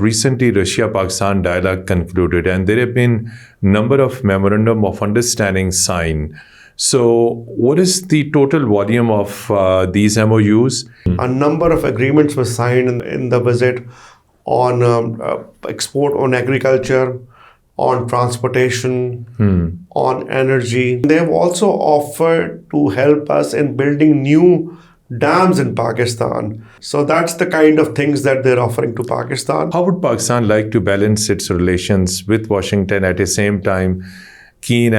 recently Russia-Pakistan dialogue concluded, and there have been number of memorandum of understanding signed. So what is the total volume of these MOUs? A number of agreements were signed in the visit on export on agriculture, on transportation, on energy. They have also offered to help us in building new dams in Pakistan. So that's the kind of things that they're offering to Pakistan. How would Pakistan like to balance its relations with Washington at the same time keen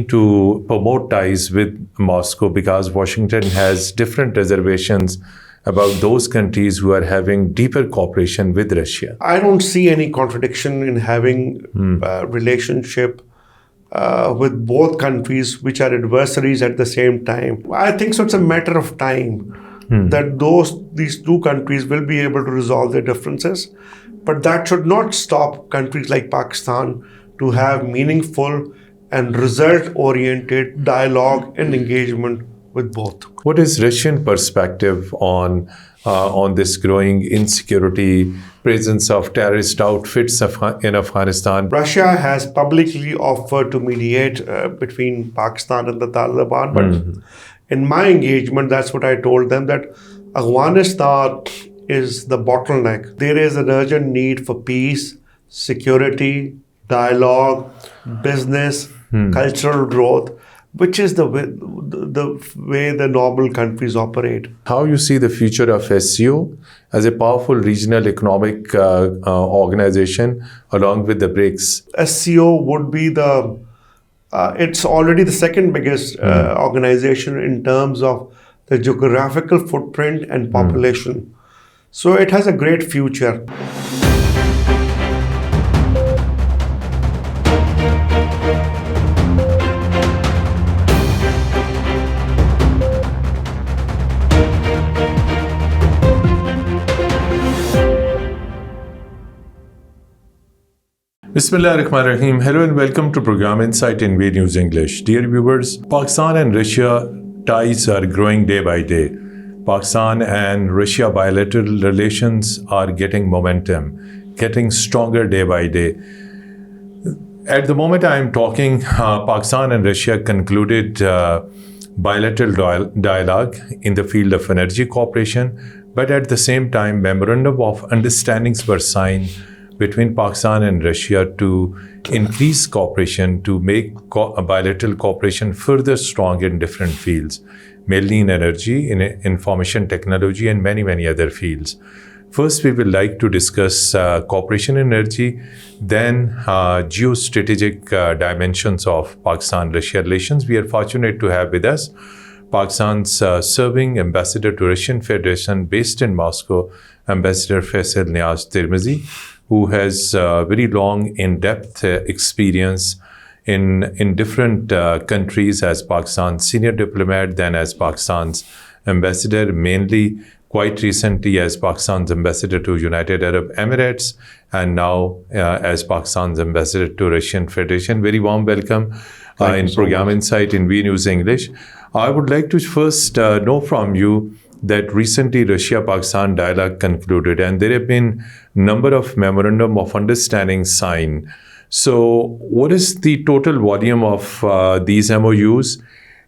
to promote ties with Moscow, because Washington has different reservations about those countries who are having deeper cooperation with Russia? I don't see any contradiction in having a relationship with both countries which are adversaries at the same time. I think so it's a matter of time that these two countries will be able to resolve their differences. But that should not stop countries like Pakistan to have meaningful and result-oriented dialogue and engagement with both. What is Russian perspective on this growing insecurity, presence of terrorist outfits in Afghanistan? Russia has publicly offered to mediate between Pakistan and the Taliban, but in my engagement, that's what I told them, that Afghanistan is the bottleneck. There is an urgent need for peace, security, dialogue, business, cultural growth, which is the way the normal countries operate. How you see the future of SCO as a powerful regional economic organization along with the BRICS? SCO would be it's already the second biggest organization in terms of the geographical footprint and population. So it has a great future. Bismillahirrahmanirrahim. Hello and welcome to Program Insight in V News English. Dear viewers, Pakistan and Russia ties are growing day by day. Pakistan and Russia bilateral relations are getting momentum, getting stronger day by day. At the moment I am talking, Pakistan and Russia concluded bilateral dialogue in the field of energy cooperation, but at the same time, memorandum of understandings were signed between Pakistan and Russia to increase cooperation, to make bilateral cooperation further strong in different fields, mainly in energy, in information technology, and many, many other fields. First, we would like to discuss cooperation in energy, then geostrategic dimensions of Pakistan-Russia relations. We are fortunate to have with us Pakistan's serving ambassador to Russian Federation based in Moscow, Ambassador Faisal Niaz Tirmizi, who has very long, in-depth experience in different countries as Pakistan's senior diplomat, then as Pakistan's ambassador, mainly quite recently as Pakistan's ambassador to United Arab Emirates, and now as Pakistan's ambassador to Russian Federation. Very warm welcome in Program Insight in V News English. I would like to first know from you that recently Russia-Pakistan dialogue concluded, and there have been number of memorandum of understanding signed. So what is the total volume of these MOUs?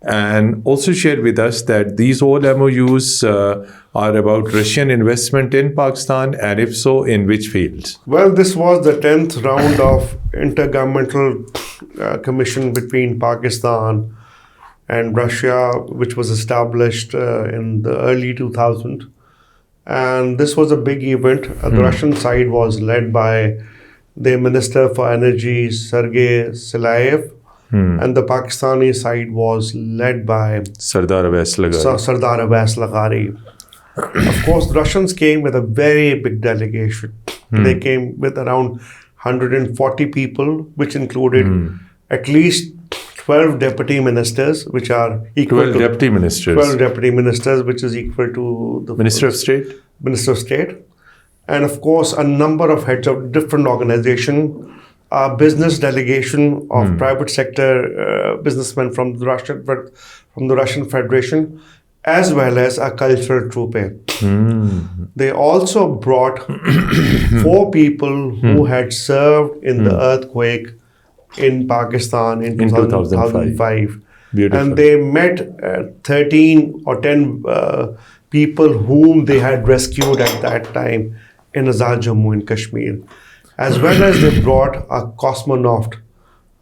And also share with us that these all MOUs are about Russian investment in Pakistan, and if so, in which fields? Well, this was the 10th round of intergovernmental commission between Pakistan and Russia, which was established in the early 2000s. And this was a big event. The Russian side was led by the Minister for Energy, Sergei Silayev, and the Pakistani side was led by Sardar Abbas Laghari. Of course, the Russians came with a very big delegation. They came with around 140 people, which included at least 12 deputy ministers, which are equal 12 to... 12 deputy ministers. 12 deputy ministers, which is equal to the... Minister of State? Minister of State. And of course, a number of heads of different organizations, a business delegation of private sector businessmen from the Russian Federation, as well as a cultural troupe. They also brought 4 people who had served in the earthquake in Pakistan in 2005. Beautiful. And they met 13 or 10 people whom they had rescued at that time in Azad Jammu and Kashmir. As well as they brought a cosmonaut,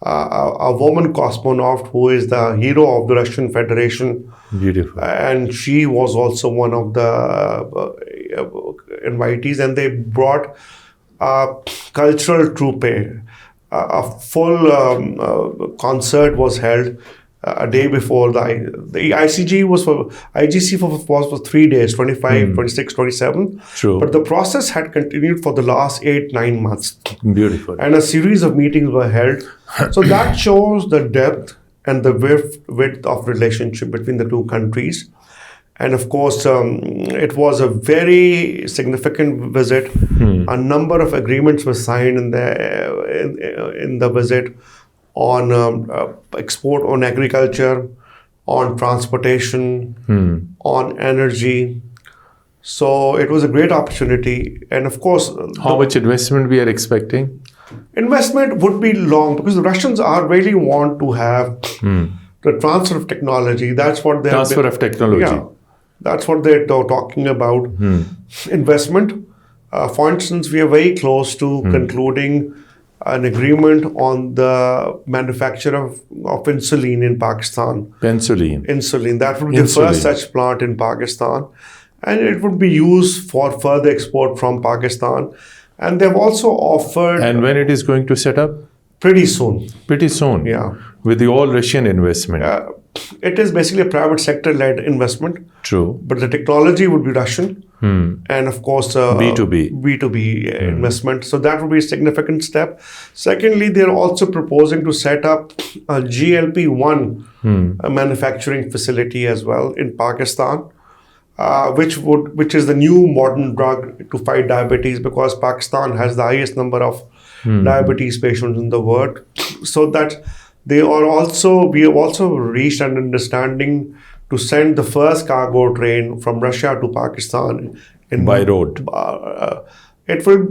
a woman cosmonaut who is the hero of the Russian Federation. Beautiful. And she was also one of the invitees. And they brought a cultural troupe. A full concert was held a day before. The IGC was for 3 days, 25, 26, 27. True. But the process had continued for the last 8-9 months. Beautiful. And a series of meetings were held. So that shows the depth and the width of relationship between the two countries. And of course, it was a very significant visit. A number of agreements were signed in the visit on export, on agriculture, on transportation, on energy. So it was a great opportunity. And of course, how much investment we are expecting? Investment would be long because the Russians really want to have the transfer of technology. That's what they transfer of technology. Yeah, that's what they're talking about. Investment. For instance, we are very close to concluding an agreement on the manufacture of insulin in Pakistan. Insulin. That would be the first such plant in Pakistan. And it would be used for further export from Pakistan. And they've also offered... And when it is going to set up? Pretty soon. Pretty soon? Yeah. With the all Russian investment? It is basically a private sector-led investment. True. But the technology would be Russian. And of course... B2B investment. So that would be a significant step. Secondly, they're also proposing to set up a GLP-1 manufacturing facility as well in Pakistan. Which is the new modern drug to fight diabetes, because Pakistan has the highest number of diabetes patients in the world. So that we have also reached an understanding to send the first cargo train from Russia to Pakistan by road. It will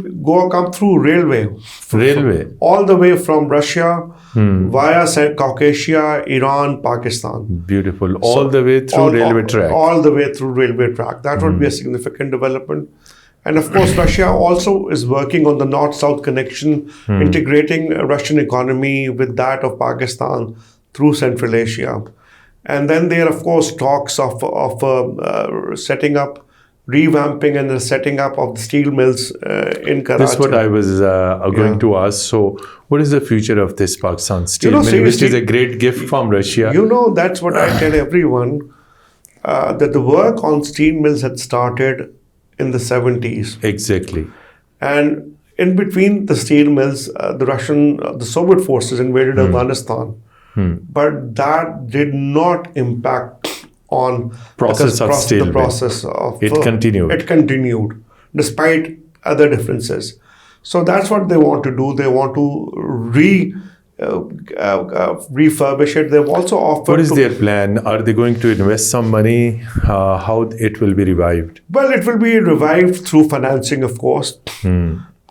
come through railway. All the way from Russia via Caucasia, Iran, Pakistan. Beautiful. All the way through railway track. All the way through railway track. That would be a significant development. And of course, Russia also is working on the North-South connection, integrating Russian economy with that of Pakistan through Central Asia. And then there are, of course, talks of setting up, revamping and the setting up of the steel mills in Karachi. That's what I was going to ask. So what is the future of this Pakistan steel mill, which is a great gift from Russia? That's what I tell everyone, that the work on steel mills had started in the 70s. Exactly. And in between the steel mills, the Soviet forces invaded Afghanistan. But that did not impact on the process of it continued. It continued despite other differences. So that's what they want to do. They want to refurbish it. They've also offered. What is their plan? Are they going to invest some money? How it will be revived? Well, it will be revived through financing, of course.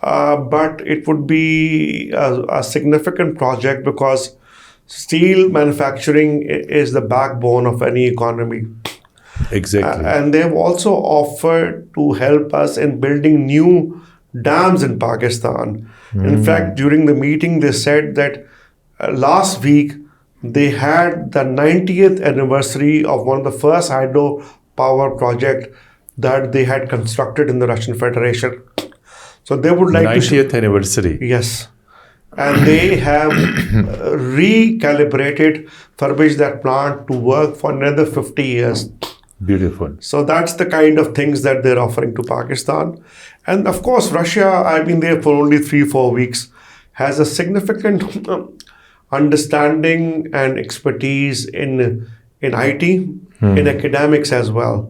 But it would be a significant project because steel manufacturing is the backbone of any economy. Exactly. And they've also offered to help us in building new dams in Pakistan. In fact, during the meeting, they said that last week they had the 90th anniversary of one of the first hydropower project that they had constructed in the Russian Federation. So they would like 90th anniversary. Yes. And they have recalibrated, furbished that plant to work for another 50 years. Beautiful. So that's the kind of things that they're offering to Pakistan. And of course, Russia, I've been there for only 3-4 weeks, has a significant understanding and expertise in IT, in academics as well.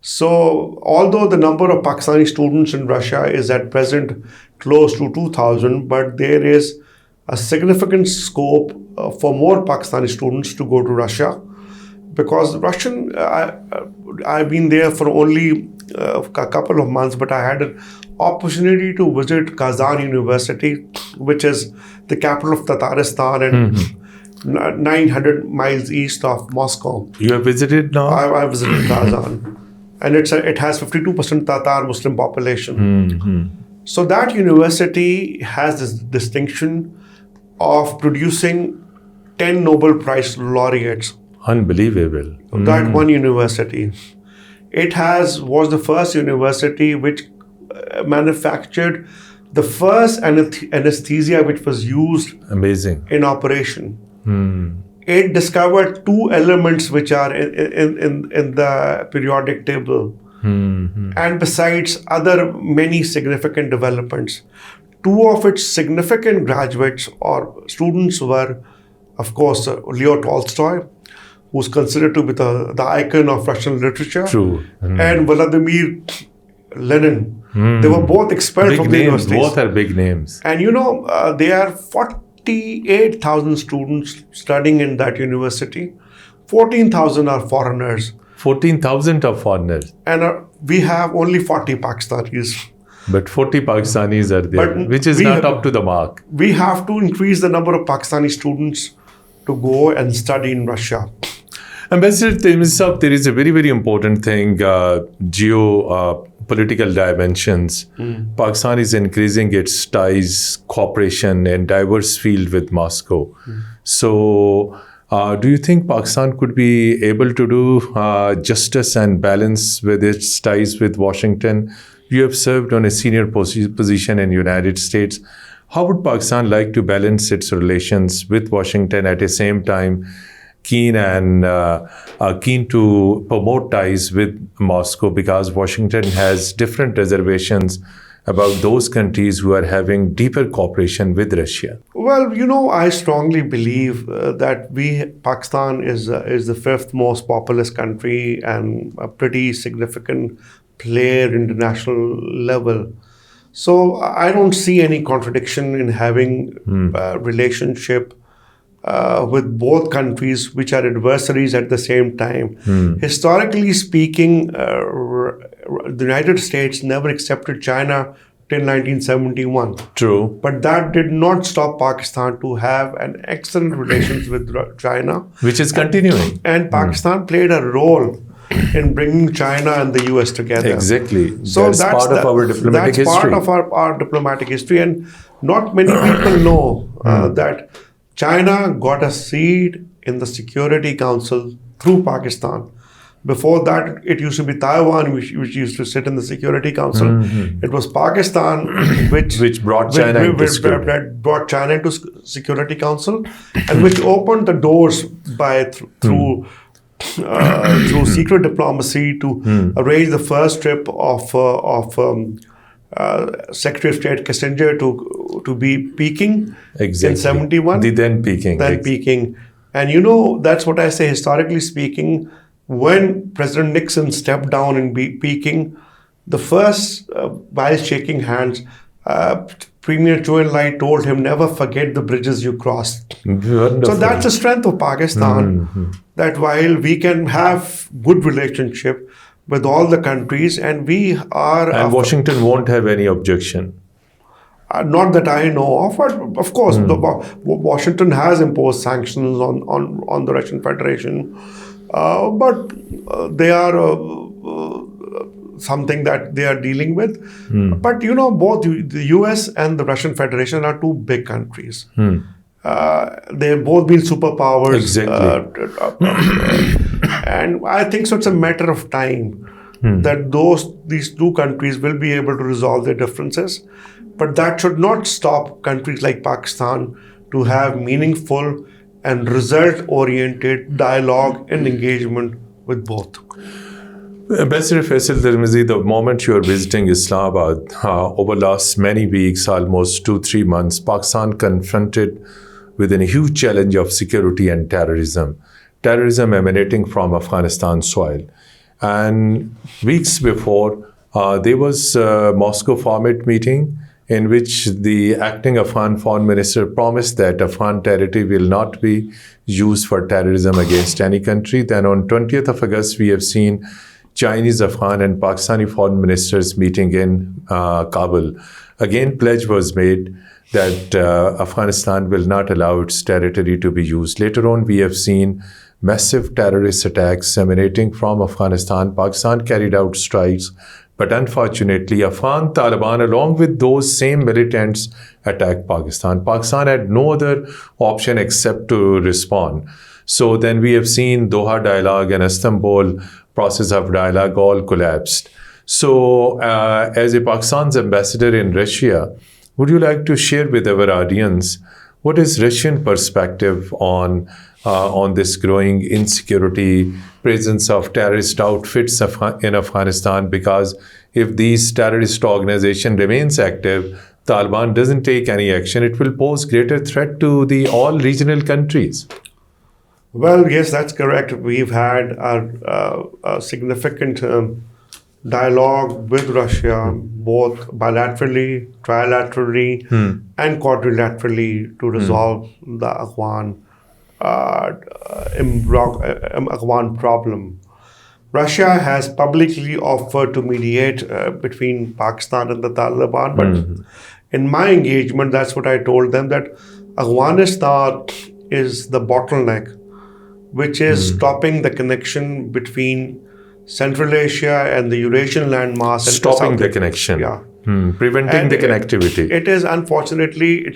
So although the number of Pakistani students in Russia is at present close to 2,000, but there is a significant scope for more Pakistani students to go to Russia because I've been there for only a couple of months, but I had an opportunity to visit Kazan University, which is the capital of Tatarstan and 900 miles east of Moscow. You have visited now? I visited Kazan, and it has 52% Tatar Muslim population. So that university has this distinction of producing 10 Nobel Prize laureates. Unbelievable. That one university. It was the first university which manufactured the first anesthesia which was used Amazing. in operation. It discovered two elements which are in the periodic table. And besides other many significant developments. Two of its significant graduates or students were, of course, Leo Tolstoy, who's considered to be the icon of Russian literature. True. And Vladimir Lenin. They were both expelled Big from the names. universities. Both are big names. And there are 48,000 students studying in that university. 14,000 are foreigners. 14,000 are foreigners. And we have only 40 Pakistanis. But 40 Pakistanis are there, But which is not up to the mark. We have to increase the number of Pakistani students to go and study in Russia. Ambassador Tirmizi, there is a very, very important thing, geopolitical dimensions. Pakistan is increasing its ties, cooperation, and diverse field with Moscow. So, do you think Pakistan could be able to do justice and balance with its ties with Washington? You have served on a senior position in the United States. How would Pakistan like to balance its relations with Washington at the same time keen to promote ties with Moscow, because Washington has different reservations about those countries who are having deeper cooperation with Russia? Well, I strongly believe that Pakistan is the fifth most populous country and a pretty significant player international level. So I don't see any contradiction in having a relationship with both countries which are adversaries at the same time. Historically speaking, the United States never accepted China till 1971. True. But that did not stop Pakistan to have an excellent relations with China. Which is continuing. And Pakistan played a role in bringing China and the US together. Exactly. So that's part of our diplomatic history. That's part of our diplomatic history. And not many people know that China got a seat in the Security Council through Pakistan. Before that, it used to be Taiwan, which used to sit in the Security Council. It was Pakistan which brought China into Security Council, and which opened the doors through secret diplomacy to arrange the first trip of Secretary of State Kissinger to be Peking in 71. Then Peking. Peking. And that's what I say, historically speaking, when President Nixon stepped down in Peking, the first, while shaking hands, Premier Zhou Enlai told him, never forget the bridges you crossed. Wonderful. So that's the strength of Pakistan, that while we can have good relationship with all the countries, and we are... And Washington won't have any objection. Not that I know of, but of course, Washington has imposed sanctions on the Russian Federation, but they are something that they are dealing with. But both the US and the Russian Federation are two big countries. They've both been superpowers. Exactly. And I think so it's a matter of time that these two countries will be able to resolve their differences. But that should not stop countries like Pakistan to have meaningful and result-oriented dialogue and engagement with both. Ambassador Faisal Tirmizi, the moment you are visiting Islamabad, over last many weeks, almost 2-3 months, Pakistan confronted with a huge challenge of security and terrorism. Terrorism emanating from Afghanistan soil. And weeks before, there was a Moscow format meeting, in which the acting Afghan foreign minister promised that Afghan territory will not be used for terrorism against any country. Then on 20th of August, we have seen Chinese, Afghan and Pakistani foreign ministers meeting in Kabul. Again, pledge was made that Afghanistan will not allow its territory to be used. Later on, we have seen massive terrorist attacks emanating from Afghanistan. Pakistan carried out strikes, but unfortunately, Afghan Taliban, along with those same militants, attacked Pakistan. Pakistan had no other option except to respond. So then we have seen Doha dialogue and Istanbul process of dialogue all collapsed. So as a Pakistan's ambassador in Russia, would you like to share with our audience what is Russian perspective on this growing insecurity, presence of terrorist outfits in Afghanistan? Because if these terrorist organization remains active, Taliban doesn't take any action, it will pose greater threat to the all regional countries. Well, yes, that's correct. We've had a significant dialogue with Russia, both bilaterally, trilaterally, and quadrilaterally to resolve the Afghan problem. Russia has publicly offered to mediate between Pakistan and the Taliban, but in my engagement, that's what I told them, that Afghanistan is the bottleneck, which is stopping the connection between Central Asia and the Eurasian landmass. Stopping the connection. Yeah. Preventing the connectivity. It is, unfortunately,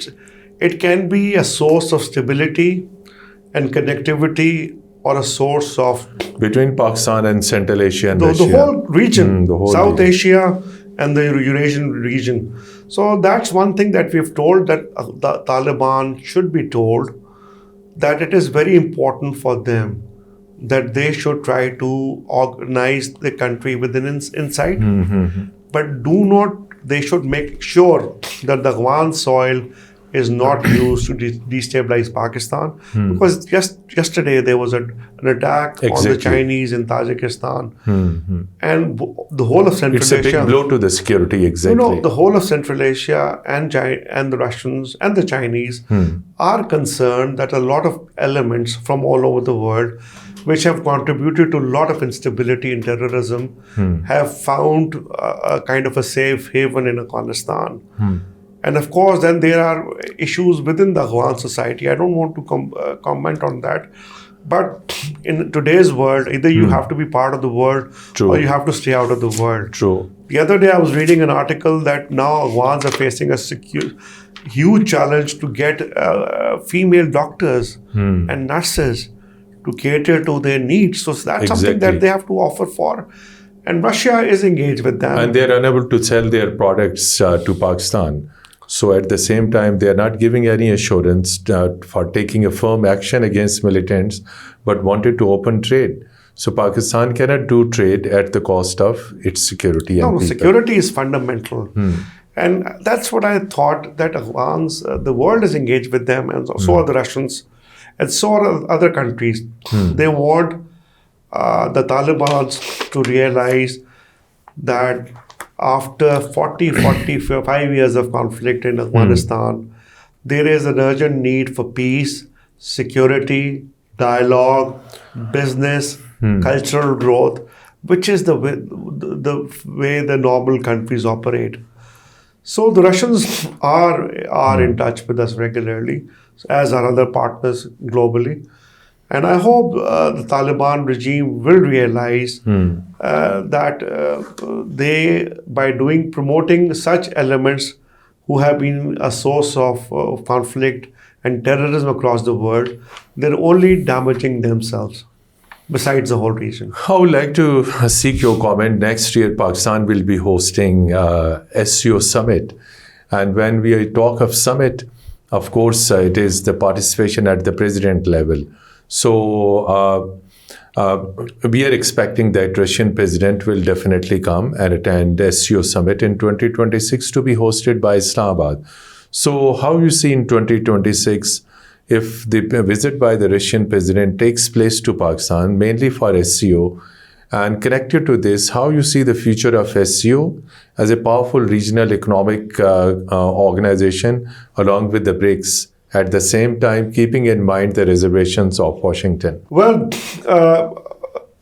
it can be a source of stability and connectivity, or a source of... Between Pakistan and Central Asia and Russia. The whole region, South region. Asia and the Eurasian region. So that's one thing that we've told, that the Taliban should be told, that it is very important for them that they should try to organize the country within insight, but they should make sure that the Afghan soil is not used to destabilize Pakistan. Because just yesterday there was an attack on the Chinese in Tajikistan, and the whole of Central Asia. It's a big blow to the security, exactly. The whole of Central Asia and the Russians and the Chinese are concerned that a lot of elements from all over the world, which have contributed to a lot of instability and terrorism, have found a kind of a safe haven in Afghanistan. And of course, then there are issues within the Afghan society. I don't want to comment on that. But in today's world, either you have to be part of the world, or you have to stay out of the world. True. The other day I was reading an article that now Afghans are facing a huge challenge to get female doctors and nurses to cater to their needs. So that's something that they have to offer for. And Russia is engaged with them. And they're unable to sell their products to Pakistan. So at the same time, they are not giving any assurance for taking a firm action against militants, but wanted to open trade. So Pakistan cannot do trade at the cost of its security and people. Security is fundamental. And that's what I thought, that Afghans, the world is engaged with them, and so are the Russians, and so are other countries. They want the Taliban to realize that after 45 years of conflict in Afghanistan, there is an urgent need for peace, security, dialogue, business, cultural growth, which is the way the normal countries operate. So the Russians are in touch with us regularly, as are other partners globally. And I hope the Taliban regime will realize that they, by promoting such elements who have been a source of conflict and terrorism across the world, they're only damaging themselves, besides the whole region. I would like to seek your comment. Next year, Pakistan will be hosting SCO Summit. And when we talk of summit, of course, it is the participation at the president level. So we are expecting that Russian president will definitely come and attend SCO Summit in 2026 to be hosted by Islamabad. So how you see in 2026, if the visit by the Russian president takes place to Pakistan, mainly for SCO, And connected to this, how you see the future of SCO as a powerful regional economic organization along with the BRICS, at the same time keeping in mind the reservations of Washington? Well,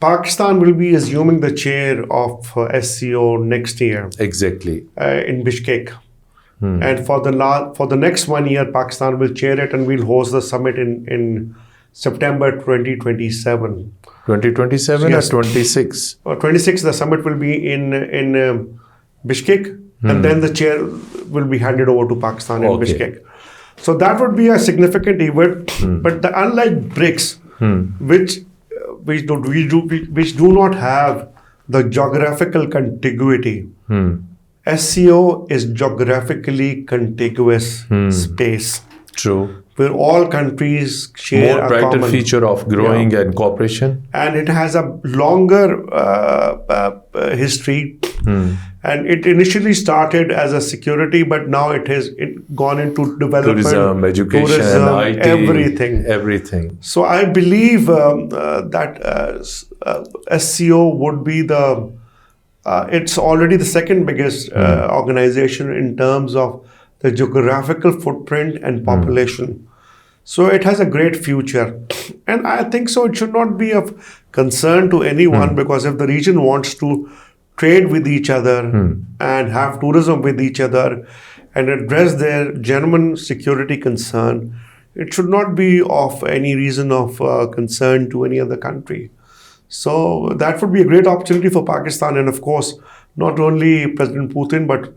Pakistan will be assuming the chair of SCO next year Exactly. in Bishkek. And for the next 1 year, Pakistan will chair it, and we'll host the summit in September 2027. 2027 Yes. or 26? 26, the summit will be in Bishkek, and then the chair will be handed over to Pakistan in Okay. Bishkek. So that would be a significant event. But unlike BRICS, which do not have the geographical contiguity, SCO is geographically contiguous space True. where all countries share More a brighter common feature of growing and cooperation. and it has a longer history. And it initially started as a security, but now it has gone into development, Tourism, education, tourism, IT, everything. everything. So I believe that SCO would be it's already the second biggest organization in terms of the geographical footprint and population. So it has a great future. And I think so it should not be of concern to anyone, because if the region wants to trade with each other and have tourism with each other and address their genuine security concern, it should not be of any reason of concern to any other country. So that would be a great opportunity for Pakistan. And of course, not only President Putin, but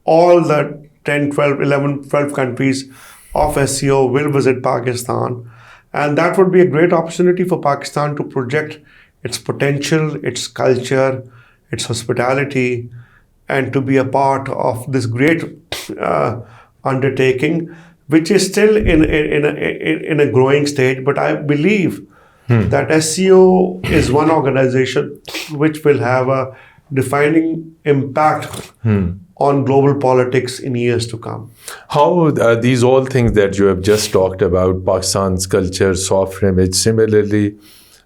all the 10, 12, 11, 12 countries of SCO will visit Pakistan. And that would be a great opportunity for Pakistan to project its potential, its culture, its hospitality, and to be a part of this great undertaking, which is still in a growing stage. But I believe that SCO is one organization which will have a defining impact on global politics in years to come. How these all things that you have just talked about, Pakistan's culture, soft image, similarly,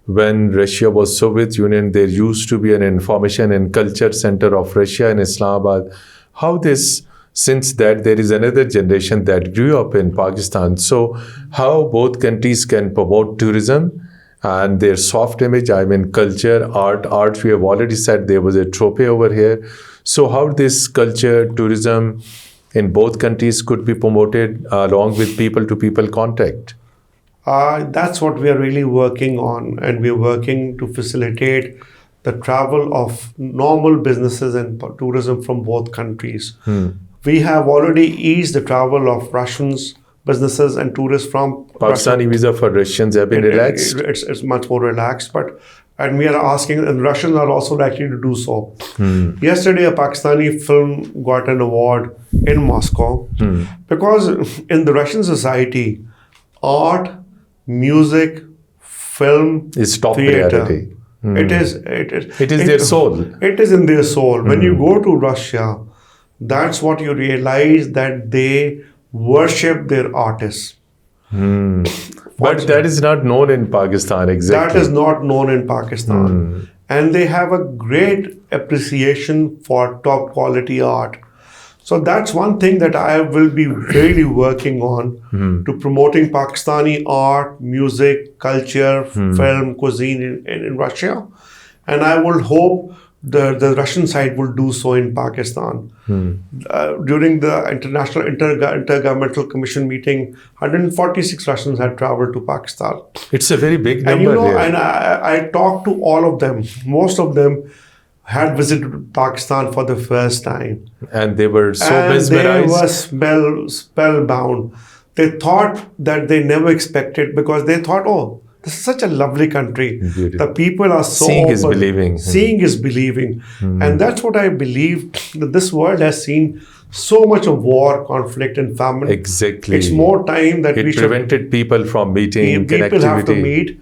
when Russia was Soviet Union, there used to be an information and culture center of Russia in Islamabad. How this, since that there is another generation that grew up in Pakistan, so how both countries can promote tourism and their soft image, I mean culture, art, we have already said there was a trophy over here. So how this culture, tourism in both countries could be promoted along with people-to-people contact? That's what we are really working on, and we're working to facilitate the travel of normal businesses and tourism from both countries. We have already eased the travel of Russians, businesses and tourists from Pakistani visa for Russians have been relaxed? It's much more relaxed, and we are asking, and Russians are also likely to do so. Yesterday, a Pakistani film got an award in Moscow because in the Russian society, art, music, film, Is top theater, priority. it is Their soul. It is in their soul. When you go to Russia, that's what you realize, that they worship their artists. But that is not known in Pakistan exactly. That is not known in Pakistan. And they have a great appreciation for top quality art. So that's one thing that I will be really working on to promoting Pakistani art, music, culture, film, cuisine in Russia. And I will hope the Russian side will do so in Pakistan. During the International Intergovernmental Commission meeting, 146 Russians had traveled to Pakistan. It's a very big And number here. and I talked to all of them. Most of them had visited Pakistan for the first time. And they were so And mesmerized. they were spellbound. They thought that they never expected, because they thought, oh, this is such a lovely country. Beautiful. The people are so Seeing open. is believing. Seeing is believing. And that's what I believe, that this world has seen so much of war, conflict and famine. Exactly. It's more time that we It should... prevented people from meeting, People have to connectivity. meet,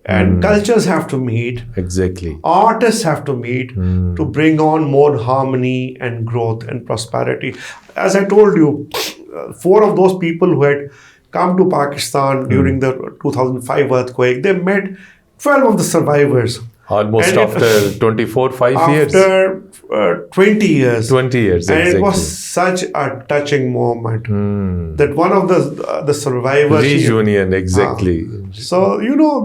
and cultures have to meet. Exactly. Artists have to meet to bring on more harmony and growth and prosperity. As I told you, 4 of those people who had come to Pakistan during the 2005 earthquake, they met 12 of the survivors. Almost And after 5 years. After 20 years. 20 years, And exactly. it was such a touching moment that one of the survivors... Reunion, exactly. So,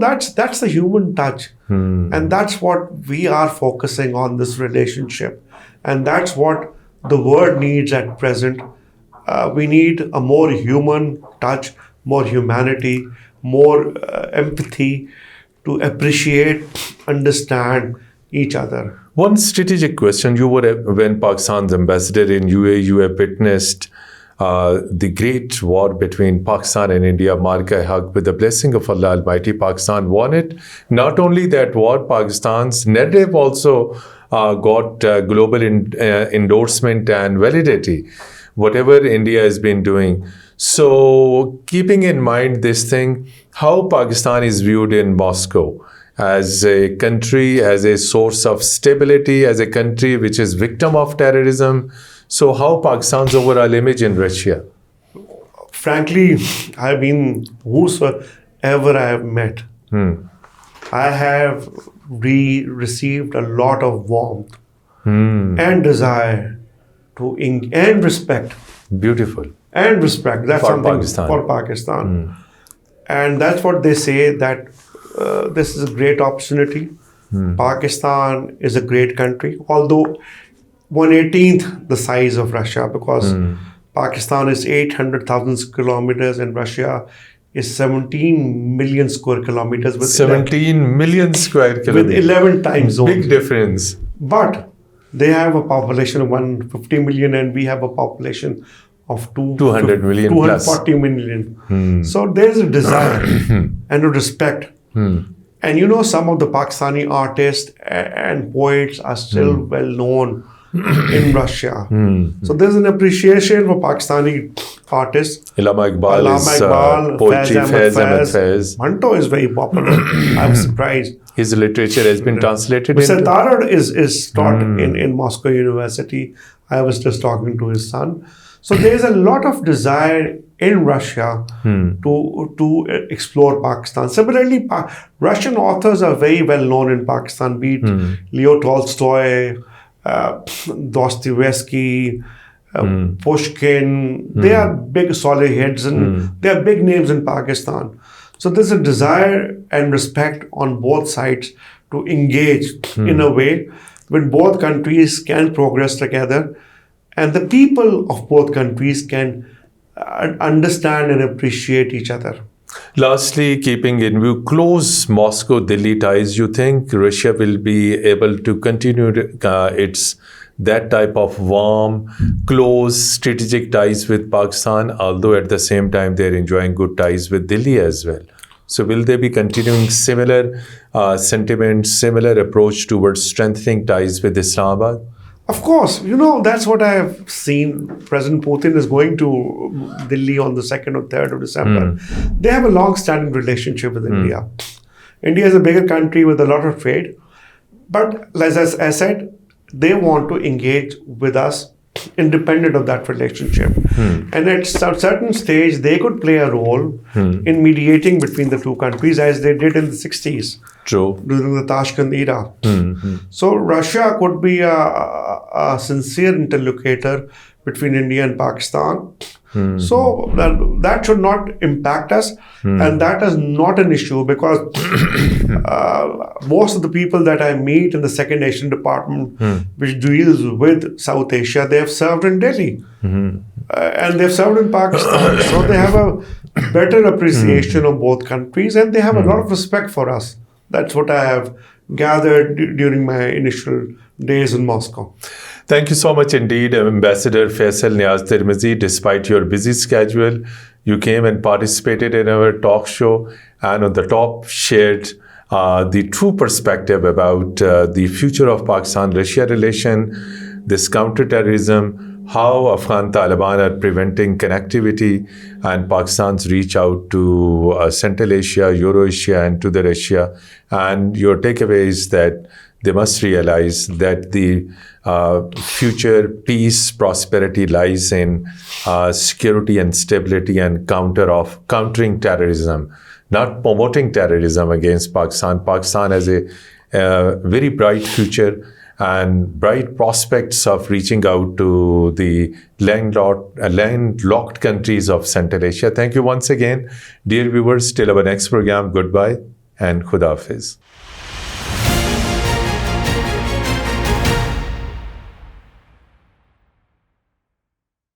that's the human touch. And that's what we are focusing on, this relationship. And that's what the world needs at present. We need a more human touch, more humanity, more empathy to appreciate, understand each other. One strategic question. When Pakistan's ambassador in UAE, you have witnessed the great war between Pakistan and India, Marka-e-Haq, with the blessing of Allah Almighty. Pakistan won it. Not only that war, Pakistan's narrative also got global endorsement and validity, whatever India has been doing. So, keeping in mind this thing, how Pakistan is viewed in Moscow as a country, as a source of stability, as a country which is victim of terrorism. So how Pakistan's overall image in Russia? Frankly, I've been whosoever I have met, I have received a lot of warmth and desire and respect. Beautiful. And respect. That's For something Pakistan. for Pakistan. And that's what they say, that this is a great opportunity. Pakistan is a great country, although 1/18th the size of Russia, because Pakistan is 800,000 kilometers and Russia is 17 million square kilometers with 17 million square kilometers. with 11 time zones. Big difference. But they have a population of 150 million and we have a population of 200 million plus. 240 million. So there's a desire and a respect. And some of the Pakistani artists and poets are still well known in Russia. So there's an appreciation for Pakistani artists. Allama Iqbal's poetry, Faiz Ahmed Faiz. Manto is very popular. I'm surprised. His literature has been translated Mr. into... Tarar is taught in Moscow University. I was just talking to his son. So there's a lot of desire in Russia to explore Pakistan. Similarly, Russian authors are very well known in Pakistan, be it Leo Tolstoy, Dostoevsky, Pushkin. They are big solid hits and they are big names in Pakistan. So there's a desire and respect on both sides to engage in a way when both countries can progress together and the people of both countries can understand and appreciate each other. Lastly, keeping in view close Moscow-Delhi ties, you think Russia will be able to continue its that type of warm, close, strategic ties with Pakistan, although at the same time they're enjoying good ties with Delhi as well? So will they be continuing similar sentiments, similar approach towards strengthening ties with Islamabad? Of course, that's what I have seen. President Putin is going to Delhi on the 2nd or 3rd of December. They have a long-standing relationship with India. India is a bigger country with a lot of trade. But as I said, they want to engage with us independent of that relationship. And at a certain stage, they could play a role in mediating between the two countries as they did in the 60s. True. During the Tashkent era. So Russia could be a sincere interlocutor between India and Pakistan. So that should not impact us. And that is not an issue because most of the people that I meet in the Second Asian Department, which deals with South Asia, they have served in Delhi. And they've served in Pakistan. So they have a better appreciation of both countries and they have a lot of respect for us. That's what I have gathered during my initial days in Moscow. Thank you so much indeed, Ambassador Faisal Niaz Tirmizi. Despite your busy schedule, you came and participated in our talk show and on the top shared the true perspective about the future of Pakistan-Russia relation, this counterterrorism, how Afghan Taliban are preventing connectivity and Pakistan's reach out to Central Asia, Eurasia and to the Russia. And your takeaway is that they must realize that the future peace, prosperity lies in security and stability and countering terrorism, not promoting terrorism against Pakistan. Pakistan as a very bright future and bright prospects of reaching out to the landlocked countries of Central Asia. Thank you once again, dear viewers. Till our next program, goodbye and Khuda Hafiz.